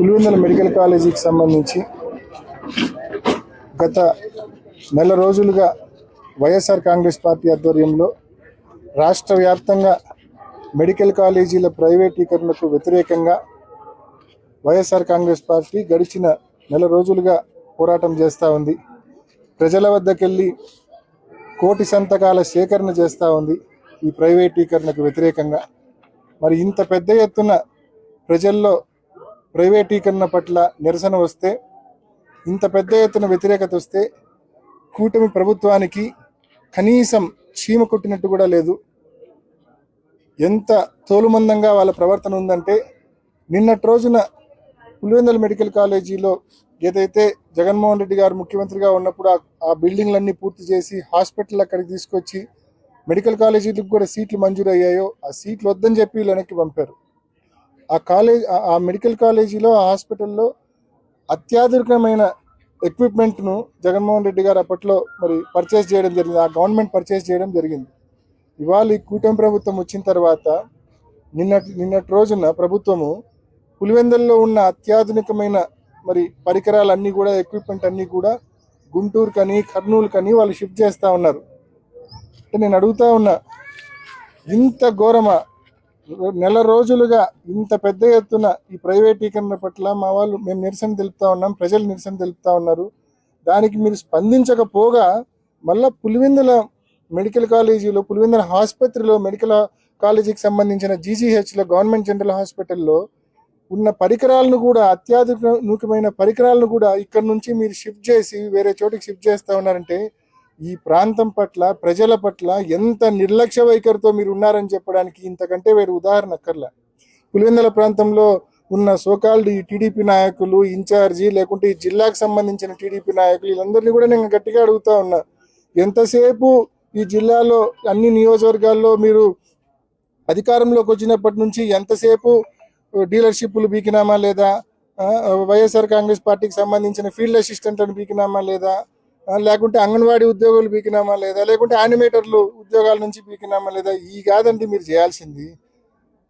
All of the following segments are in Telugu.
పులివెందుల మెడికల్ కాలేజీకి సంబంధించి గత నెల రోజులుగా వైఎస్ఆర్ కాంగ్రెస్ పార్టీ ఆధ్వర్యంలో రాష్ట్ర వ్యాప్తంగా మెడికల్ కాలేజీల ప్రైవేటీకరణకు వ్యతిరేకంగా వైఎస్ఆర్ కాంగ్రెస్ పార్టీ గడిచిన నెల రోజులుగా పోరాటం చేస్తూ ఉంది. ప్రజల వద్దకెళ్ళి కోటి సంతకాల సేకరణ చేస్తూ ఉంది ఈ ప్రైవేటీకరణకు వ్యతిరేకంగా. మరి ఇంత పెద్ద ఎత్తున ప్రజల్లో ప్రైవేటీకరణ పట్ల నిరసన వస్తే, ఇంత పెద్ద ఎత్తున వ్యతిరేకత వస్తే కూటమి ప్రభుత్వానికి కనీసం చీమ కొట్టినట్టు కూడా లేదు. ఎంత తోలుమందంగా వాళ్ళ ప్రవర్తన ఉందంటే, నిన్నటి రోజున పులివెందుల మెడికల్ కాలేజీలో ఏదైతే జగన్మోహన్ రెడ్డి గారు ముఖ్యమంత్రిగా ఉన్నప్పుడు ఆ బిల్డింగ్లన్నీ పూర్తి చేసి హాస్పిటల్ అక్కడికి తీసుకొచ్చి మెడికల్ కాలేజీలకు కూడా సీట్లు మంజూరు అయ్యాయో ఆ సీట్లు వద్దని చెప్పి వెనక్కి పంపారు. ఆ మెడికల్ కాలేజీలో ఆ హాస్పిటల్లో అత్యాధునికమైన ఎక్విప్మెంట్ను జగన్మోహన్ రెడ్డి గారు అప్పట్లో మరి పర్చేస్ చేయడం జరిగింది. ఆ గవర్నమెంట్ పర్చేస్ చేయడం జరిగింది. ఇవాళ ఈ కూటమి ప్రభుత్వం వచ్చిన తర్వాత నిన్నటి రోజున ప్రభుత్వము పులివెందుల్లో ఉన్న అత్యాధునికమైన మరి పరికరాలన్నీ కూడా, ఎక్విప్మెంట్ అన్నీ కూడా గుంటూరు కని కర్నూలు కని వాళ్ళు షిఫ్ట్ చేస్తూ ఉన్నారు. అంటే నేను అడుగుతా ఉన్నా, ఇంత ఘోరమా? నెల రోజులుగా ఇంత పెద్ద ఎత్తున ఈ ప్రైవేటీకరణ పట్ల మేము నిరసన తెలుపుతా ఉన్నాం, ప్రజలు నిరసన తెలుపుతా ఉన్నారు. దానికి మీరు స్పందించకపోగా మళ్ళా పులివెందుల మెడికల్ కాలేజీలో, పులివెందుల ఆసుపత్రిలో, మెడికల్ కాలేజీకి సంబంధించిన జీజీహెచ్లో, గవర్నమెంట్ జనరల్ హాస్పిటల్లో ఉన్న పరికరాలను కూడా, అత్యాధునికమైన పరికరాలను కూడా ఇక్కడ నుంచి మీరు షిఫ్ట్ చేసి వేరే చోటికి షిఫ్ట్ చేస్తూ ఉన్నారంటే ఈ ప్రాంతం పట్ల, ప్రజల పట్ల ఎంత నిర్లక్ష్య వైఖరితో మీరు ఉన్నారని చెప్పడానికి ఇంతకంటే వేరే ఉదాహరణ అక్కర్లా. పులివెందుల ప్రాంతంలో ఉన్న సోకాల్డ్ ఈ టీడీపీ నాయకులు, ఇన్ఛార్జి, లేకుంటే ఈ జిల్లాకు సంబంధించిన టీడీపీ నాయకులు, వీళ్ళందరినీ కూడా నేను గట్టిగా అడుగుతా ఉన్నా, ఎంతసేపు ఈ జిల్లాలో అన్ని నియోజకవర్గాల్లో మీరు అధికారంలోకి వచ్చినప్పటి నుంచి ఎంతసేపు డీలర్షిప్లు బీకినామా లేదా, వైఎస్ఆర్ కాంగ్రెస్ పార్టీకి సంబంధించిన ఫీల్డ్ అసిస్టెంట్లను బీకినామా లేదా, లేకుంటే అంగన్వాడీ ఉద్యోగులు బీకినామా లేదా, లేకుంటే యానిమేటర్లు ఉద్యోగాల నుంచి బీకినామా లేదా? ఈ కాదండి మీరు చేయాల్సింది.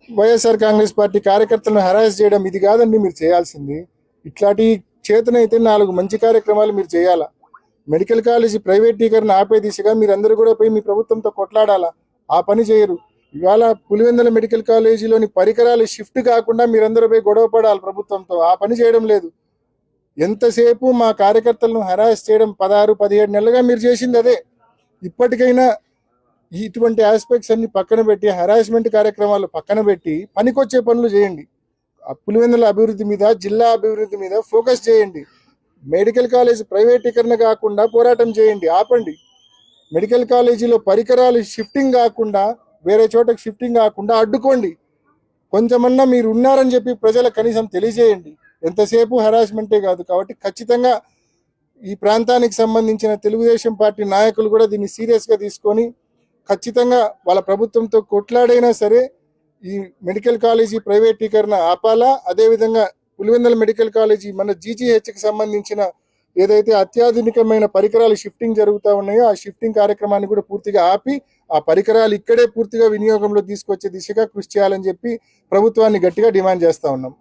వైఎస్ఆర్ కాంగ్రెస్ పార్టీ కార్యకర్తలను హరాస్ చేయడం ఇది కాదండి మీరు చేయాల్సింది. ఇట్లాంటి చేతనైతే 4 మంచి కార్యక్రమాలు మీరు చేయాలా. మెడికల్ కాలేజీ ప్రైవేటీకరణ ఆపే దిశగా మీరందరూ కూడా పోయి మీ ప్రభుత్వంతో కొట్లాడాలా. ఆ పని చేయరు. ఇవాళ పులివెందుల మెడికల్ కాలేజీలోని పరికరాలు షిఫ్ట్ కాకుండా మీరందరూ పోయి గొడవ పడాలి ప్రభుత్వంతో. ఆ పని చేయడం లేదు. ఎంతసేపు మా కార్యకర్తలను హరాస్ చేయడం 16-17 నెలలుగా మీరు చేసింది అదే. ఇప్పటికైనా ఇటువంటి ఆస్పెక్ట్స్ అన్ని పక్కన పెట్టి, హరాస్మెంట్ కార్యక్రమాలు పక్కన పెట్టి పనికొచ్చే పనులు చేయండి. పులివెందుల అభివృద్ధి మీద, జిల్లా అభివృద్ధి మీద ఫోకస్ చేయండి. మెడికల్ కాలేజీ ప్రైవేటీకరణ కాకుండా పోరాటం చేయండి, ఆపండి. మెడికల్ కాలేజీలో పరికరాలు షిఫ్టింగ్ కాకుండా, వేరే చోటకి షిఫ్టింగ్ కాకుండా అడ్డుకోండి. కొంచెమన్నా మీరు ఉన్నారని చెప్పి ప్రజలకు కనీసం తెలియజేయండి. ఎంతసేపు హరాస్మెంటే కాదు. కాబట్టి ఖచ్చితంగా ఈ ప్రాంతానికి సంబంధించిన తెలుగుదేశం పార్టీ నాయకులు కూడా దీన్ని సీరియస్గా తీసుకొని ఖచ్చితంగా వాళ్ళ ప్రభుత్వంతో కొట్లాడైనా సరే ఈ మెడికల్ కాలేజీ ప్రైవేటీకరణ ఆపాలా. అదేవిధంగా పులివెందుల మెడికల్ కాలేజీ మన జీజీహెచ్కి సంబంధించిన ఏదైతే అత్యాధునికమైన పరికరాలు షిఫ్టింగ్ జరుగుతూ ఉన్నాయో ఆ షిఫ్టింగ్ కార్యక్రమాన్ని కూడా పూర్తిగా ఆపి ఆ పరికరాలు ఇక్కడే పూర్తిగా వినియోగంలో తీసుకొచ్చే దిశగా కృషి చేయాలని చెప్పి ప్రభుత్వాన్ని గట్టిగా డిమాండ్ చేస్తూ ఉన్నాం.